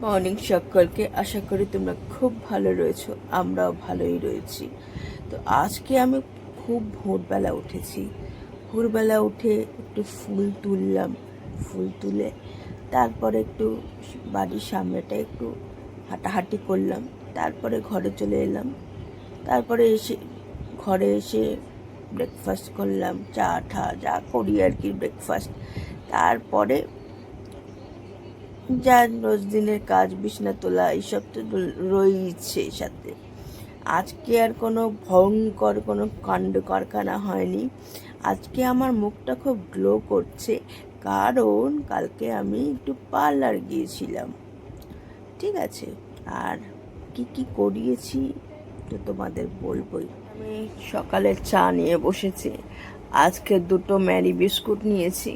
Morning সকলকে, আশা করি তোমরা খুব ভালো রয়েছো, আমরাও ভালোই রয়েছি। তো আজকে আমি খুব ভোরবেলা উঠেছি। ভোরবেলা উঠে একটু ফুল তুললাম, ফুল তুলে তারপরে একটু বাড়ির সামনেটা একটু হাঁটাহাঁটি করলাম, তারপরে ঘরে চলে এলাম। তারপরে ঘরে এসে ব্রেকফাস্ট করলাম, চা ঠা যা করি আর কি ব্রেকফাস্ট। তারপরে যা রোজ দিনের কাজ, বিছানা তোলা, এইসব তো রয়েছে সাথে। আজকে আর কোনো ভয়ঙ্কর কোনো কাণ্ড কারখানা হয়নি। আজকে আমার মুখটা খুব গ্লো করছে, কারণ কালকে আমি একটু পার্লার গিয়েছিলাম। ঠিক আছে, আর কি কি করিয়েছি তো তোমাদের বলবোই। আমি সকালে চা নিয়ে বসেছি, আজকে 2টো ম্যারি বিস্কুট নিয়েছি।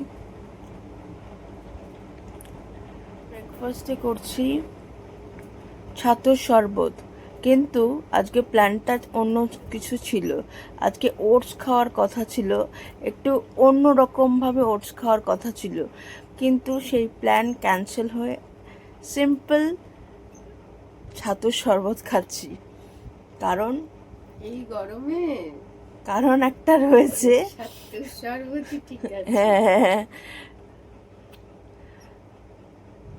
ব্রেকফাস্টে করছি ছাতুর শরবত, কিন্তু আজকে প্ল্যানটা অন্য কিছু ছিল। আজকে ওটস খাওয়ার কথা ছিল, একটু অন্য রকমভাবে ওটস খাওয়ার কথা ছিল, কিন্তু সেই প্ল্যান ক্যান্সেল হয়ে সিম্পল ছাতুর শরবত খাচ্ছি। কারণ এই গরমে কারণ একটা রয়েছে। ছাতুর শরবতই ঠিক আছে। হ্যাঁ,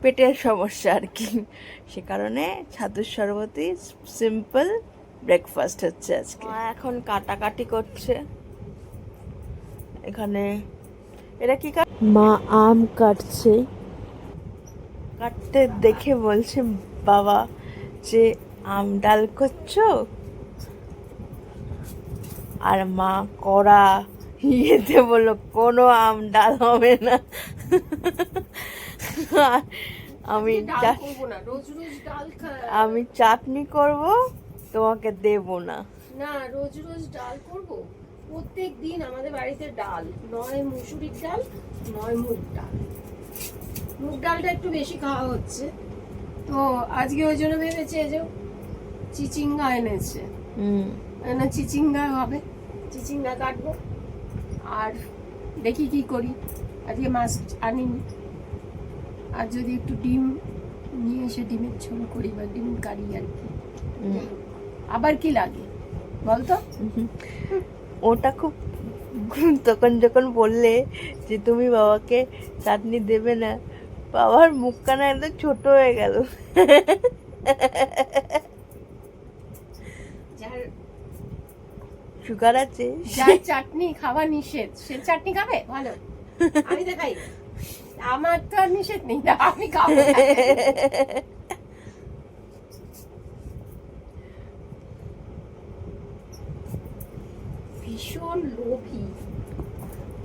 পেটের সমস্যা আর কি, সে কারণে ছাতুর শরবতই সিম্পল ব্রেকফাস্ট হচ্ছে আজকে। মা এখন কাটাকাটি করছে এখানে। এটা কি মা আম কাটছে, কাটতে দেখে বলছে বাবা যে আম ডাল করছো, আর মা কড়া ইয়েতে বললো কোনো আম ডাল হবে না। আমি আমি চাটনি করব, তোমাকে দেব না। না, রোজ রোজ ডাল করব? প্রত্যেক দিন আমাদের বাড়িতে ডাল, নয় মুসুরির ডাল, নয় মুগ ডাল। মুগ ডালটা একটু বেশি খাওয়া হচ্ছে, তো আজকে ওই জন্য ভেবেছে যে চিচিঙ্গা এনেছে, না চিচিঙ্গা হবে, চিচিঙ্গা কাটবো। আর দেখি কি করি, আজকে মাছ আনিনি। আর যদি একটু ডিম নিয়ে এসে ডিমের ঝোল করি বা ডিম কারি আর কি। আবার কি লাগে বলতো? ওটা খুব, তখন যখন বললে যে তুমি বাবাকে চাটনি দেবে না, বাবার মুখখানা একদম ছোট হয়ে গেল। যার সুগার আছে, যার চাটনি খাওয়া নিষেধ, সে চাটনি খাবে? ভালো, আমি তো খাই, আমার তো আর নিষেধ নেই, আমি খাবো। ভীষণ লোভী,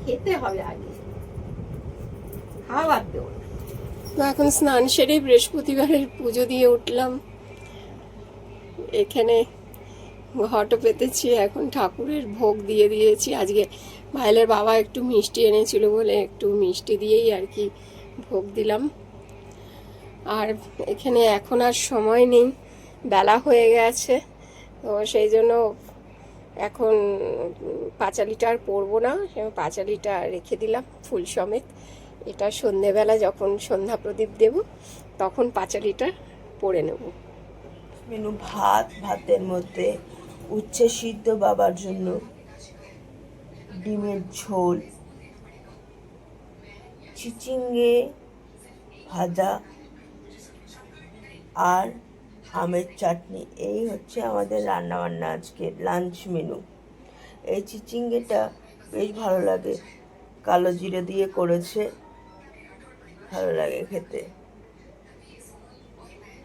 খেতে হবে আগে, খাওয়ার দেব। তো এখন স্নান সেরে বৃহস্পতিবারের পুজো দিয়ে উঠলাম, এখানে ঘটও পেতেছি, এখন ঠাকুরের ভোগ দিয়ে দিয়েছি। আজকে ভাইলের বাবা একটু মিষ্টি এনেছিল বলে একটু মিষ্টি দিয়েই আর কি ভোগ দিলাম। আর এখানে এখন আর সময় নেই, বেলা হয়ে গেছে, তো সেই জন্য এখন পাঁচালিটা আর পরবো না, পাঁচালিটা রেখে দিলাম ফুল সমেত। এটা সন্ধেবেলা যখন সন্ধ্যা প্রদীপ দেব তখন পাঁচালিটা পরে নেব। মেনু ভাতের মধ্যে উচ্ছে সিদ্ধ বাবার জন্য, ডিমের ঝোল, চিচিঙ্গে ভাজা আর আমের চাটনি। এই হচ্ছে আমাদের রান্নাবান্না আজকে লাঞ্চ মেনু। এই চিচিঙ্গেটা বেশ ভালো লাগে, কালো জিরে দিয়ে করেছে, ভালো লাগে খেতে।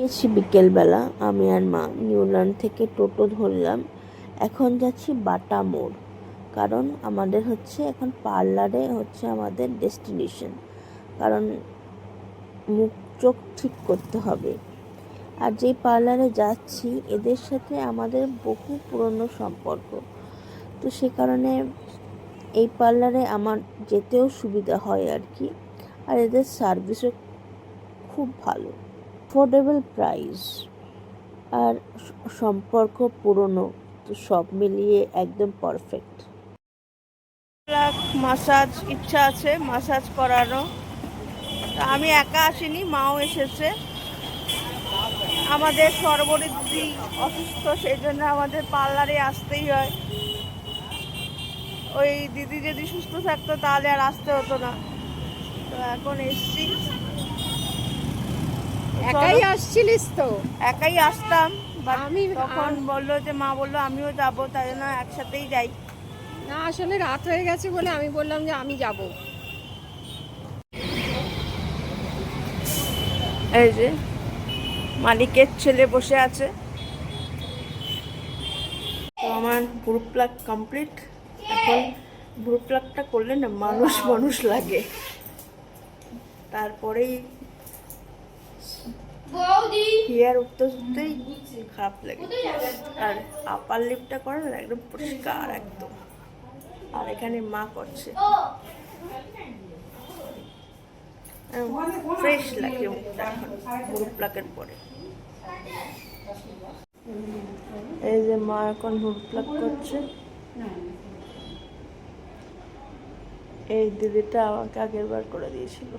এসে বিকেলবেলা আমি আর মা নিউল্যান্ড থেকে টোটো ধরলাম, এখন যাচ্ছি বাটা মোড়, কারণ আমাদের হচ্ছে এখন পার্লারে হচ্ছে আমাদের ডেস্টিনেশন, কারণ মুখ চোখ ঠিক করতে হবে। আর যেই পার্লারে যাচ্ছি এদের সাথে আমাদের বহু পুরনো সম্পর্ক, তো সে কারণে এই পার্লারে আমার যেতেও সুবিধা হয় আর কি। আর এদের সার্ভিসও খুব ভালো, অ্যাফোর্ডেবল প্রাইস, আর সম্পর্ক পুরনো, তো সব মিলিয়ে একদম পারফেক্ট। মাসাজ ইচ্ছা আছে, মাসাজ করানো। আমি একা আসিনি, মাও এসেছে। আমাদের সর্বরিদ্ধি অসুস্থ, সেই জন্য আমাদের পার্লারে আসতেই হয়। ওই দিদি যদি সুস্থ থাকতো তাহলে আর আসতে হতো না। তো এখন এসছি। একাই আসছিলিস তো? একাই আসতাম, বাট আমি তখন বললো যে মা বললো আমিও যাবো, তাই জন্য একসাথেই যাই। না, আসলে রাত হয়ে গেছে বলে আমি বললাম যে আমি যাব। এই যে মালিকের ছেলে বসে আছে। তো আমার ভ্রু প্লাগ কমপ্লিট। এখন ভ্রু প্লাগটা করলে না মানুষ মানুষ লাগে, তারপরেই হেয়ার উঠতে উঠতেই খারাপ লাগে। আর আপার লিপটা করে না একদম পরিষ্কার একদম। আর এখানে মা করছে, ফ্রেশ লাগে মুখটা এখন ভ্রু প্লাগের পরে। এই যে মা এখন ভ্রু প্লাগ করছে। এই দিদিটা আমাকে আগের বার করে দিয়েছিল।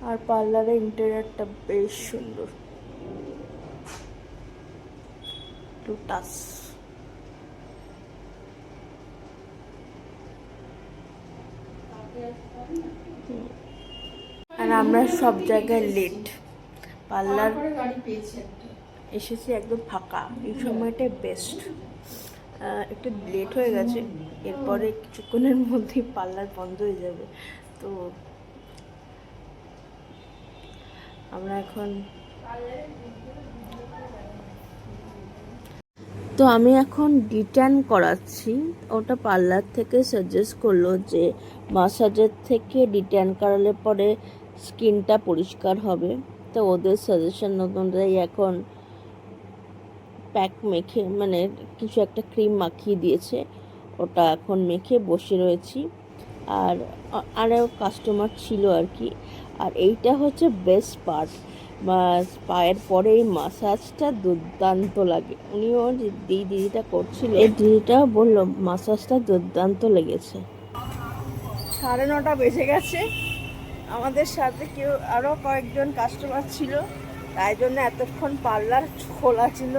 আর পার্লারের ইন্টেরিয়রটা বেশ সুন্দর, লুটাস। আর আমরা সব জায়গায় লেট। পার্লার এসেছি একদম ফাঁকা, এই সময়টাই বেস্ট। একটু লেট হয়ে গেছে, এরপরে কিছুক্ষণের মধ্যেই পার্লার বন্ধ হয়ে যাবে। তো আমরা এখন আমি এখন ডিট্যান করাচ্ছি। ওটা পার্লার থেকে সাজেস্ট করলো যে মাসাজের থেকে ডিট্যান করালে পরে স্কিনটা পরিষ্কার হবে। তো ওদের সাজেশন অনুযায়ী এখন প্যাক মেখে, মানে কিছু একটা ক্রিম মাখিয়ে দিয়েছে, ওটা এখন মেখে বসে রয়েছি। আর আরও কাস্টমার ছিল আর কি। আর এইটা হচ্ছে বেস্ট পার্ট, পায়ের পরে এই মাসাজটা দুর্দান্ত লাগে। উনিও যে দিদিটা করছিল, এই দিদিটা বললো মাসাজটা দুর্দান্ত লেগেছে। 9:30 বেজে গেছে। আমাদের সাথে কেউ আরও কয়েকজন কাস্টমার ছিল, তাই জন্য এতক্ষণ পার্লার খোলা ছিল।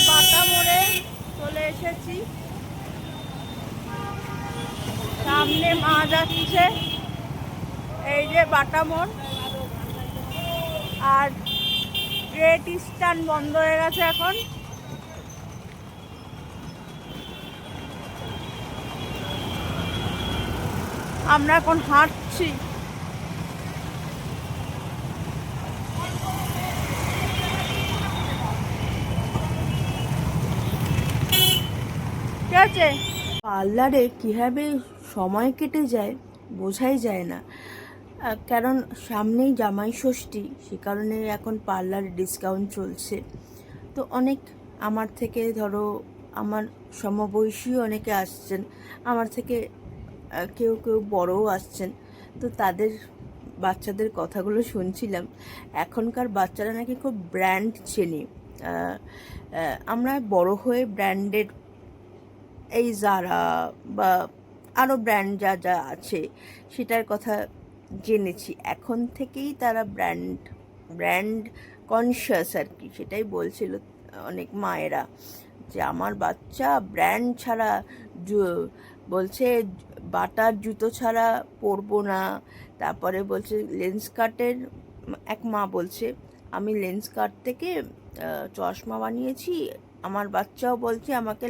বাটা মোড়ে চলে এসেছি, সামনে মা যাচ্ছে। এই যে বাটা মোড়। আর গ্রেট ইস্টার্ন বন্ধ হয়ে গেছে এখন। আমরা এখন হাঁটছি। ঠিক আছে, পার্লারে কীভাবে সময় কেটে যায় বোঝাই যায় না। কারণ সামনেই জামাই ষষ্ঠী, সে কারণে এখন পার্লারে ডিসকাউন্ট চলছে। তো অনেক আমার থেকে ধরো আমার সমবয়সী অনেকে আসছেন, আমার থেকে কেউ কেউ বড়ও আসছেন। তো তাদের বাচ্চাদের কথাগুলো শুনছিলাম। এখনকার বাচ্চারা নাকি খুব ব্র্যান্ড চেনে। আমরা বড় হয়ে ব্র্যান্ডের এই জারা বা আরও ব্র্যান্ড যা যা আছে সেটার কথা জেনেছি। এখন থেকেই তারা ব্র্যান্ড কনসিয়াস আর কি, সেটাই বলছিল অনেক মায়েরা যে আমার বাচ্চা ব্র্যান্ড ছাড়া বলছে বাটার জুতো ছাড়া পরবো না। তারপরে বলছে লেন্স কাটের, এক মা বলছে আমি লেন্স কাট থেকে চশমা বানিয়েছি, আমার বাচ্চাও বলছে আমাকে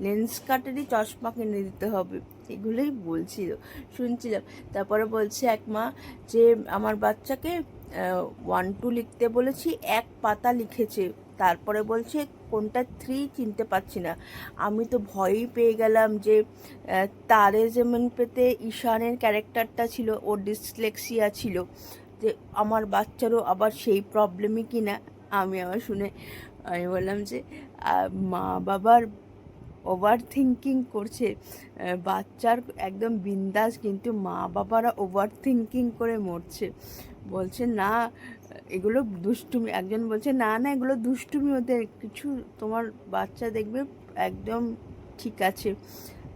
লেন্স কাটেরই চশমা কিনে দিতে হবে। এগুলোই বলছিল, শুনছিলাম। তারপরে বলছে এক মা যে আমার বাচ্চাকে 1 2 লিখতে বলেছি, 1 পাতা লিখেছে, তারপরে বলছে কোনটা 3 চিনতে পারছি না। আমি তো ভয়ই পেয়ে গেলাম যে তারে যেমন পেতে ঈশানের ক্যারেক্টারটা ছিল, ওর ডিসলেক্সিয়া ছিল, যে আমার বাচ্চারও আবার সেই প্রবলেমই কিনা। আমি আবার শুনে আমি বললাম যে মা বাবার ওভার থিঙ্কিং করছে, বাচ্চার একদম বিন্দাস, কিন্তু মা বাবারা ওভার থিঙ্কিং করে মরছে। বলছে না এগুলো দুষ্টুমি, একজন বলছে না না এগুলো দুষ্টুমি, ওদের কিছু, তোমার বাচ্চা দেখবে একদম ঠিক আছে।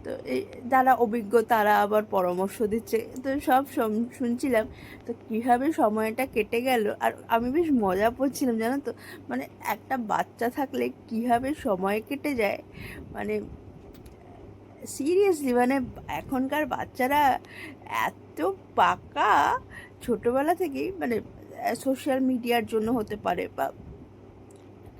তো এই যারা অভিজ্ঞ তারা আবার পরামর্শ দিচ্ছে, তো সব শুনছিলাম। তো কীভাবে সময়টা কেটে গেল, আর আমি বেশ মজা করছিলাম জানো তো। মানে একটা বাচ্চা থাকলে কীভাবে সময় কেটে যায়, মানে সিরিয়াসলি, মানে এখনকার বাচ্চারা এত পাকা ছোটবেলা থেকেই, মানে সোশ্যাল মিডিয়ার জন্য হতে পারে, বা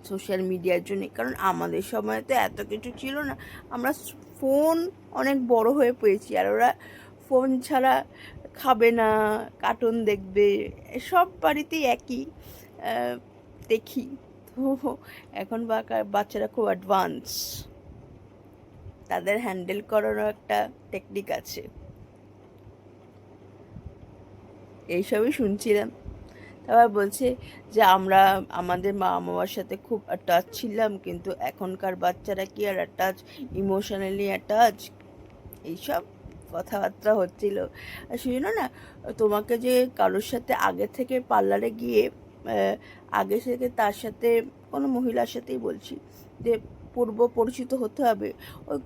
সোশ্যাল মিডিয়ার জন্যে, কারণ আমাদের সময় তো এত কিছু ছিল না। আমরা ফোন অনেক বড় হয়ে পড়েছি, আর ওরা ফোন ছাড়া খাবে না, কার্টুন দেখবে, সব বাড়িতেই একই দেখি। তো এখন বাচ্চারা খুব অ্যাডভান্স, তাদের হ্যান্ডেল করারও একটা টেকনিক আছে। এইসবই শুনছিলাম। তারপর বলছে যে আমরা আমাদের মা বাবার সাথে খুব অ্যাটাচ ছিলাম, কিন্তু এখনকার বাচ্চারা কি আর অ্যাটাচ, ইমোশনালি অ্যাটাচ, এইসব কথাবার্তা হচ্ছিল। আর শুনো না, তোমাকে যে কারোর সাথে আগে থেকে পার্লারে গিয়ে আগে থেকে তার সাথে কোনো মহিলার সাথেই বলছি যে পূর্ব পরিচিত হতে হবে, ওই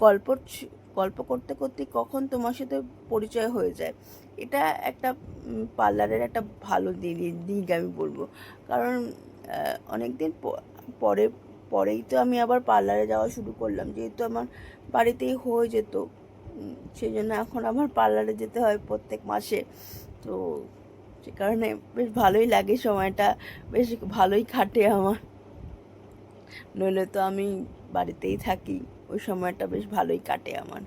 গল্প করতে করতে কখন তোমার সাথে পরিচয় হয়ে যায়। এটা একটা পার্লারের একটা ভালো দিক আমি বলবো। কারণ অনেক দিন পরেই তো আমি আবার পার্লারে যাওয়া শুরু করলাম, যেহেতু আমার বাড়িতেই হয়ে যেত। সেই জন্য এখন আমার পার্লারে যেতে হয় প্রত্যেক মাসে। তো সে কারণে বেশ ভালোই লাগে, সময়টা বেশ ভালোই কাটে আমার। নইলে তো আমি বাড়িতেই থাকি, ওই সময়টা বেশ ভালোই কাটে আমার।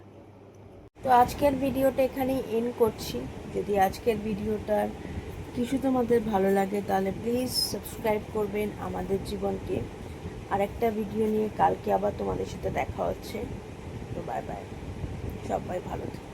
তো আজকের ভিডিওটা এখানেই এন্ড করছি। যদি আজকের ভিডিওটার কিছু তোমাদের ভালো লাগে তাহলে প্লিজ সাবস্ক্রাইব করবেন আমাদের জীবনকে। আর একটা ভিডিও নিয়ে কালকে আবার তোমাদের সাথে দেখা হচ্ছে। তো বাই বাই, সবাই ভালো থাকো।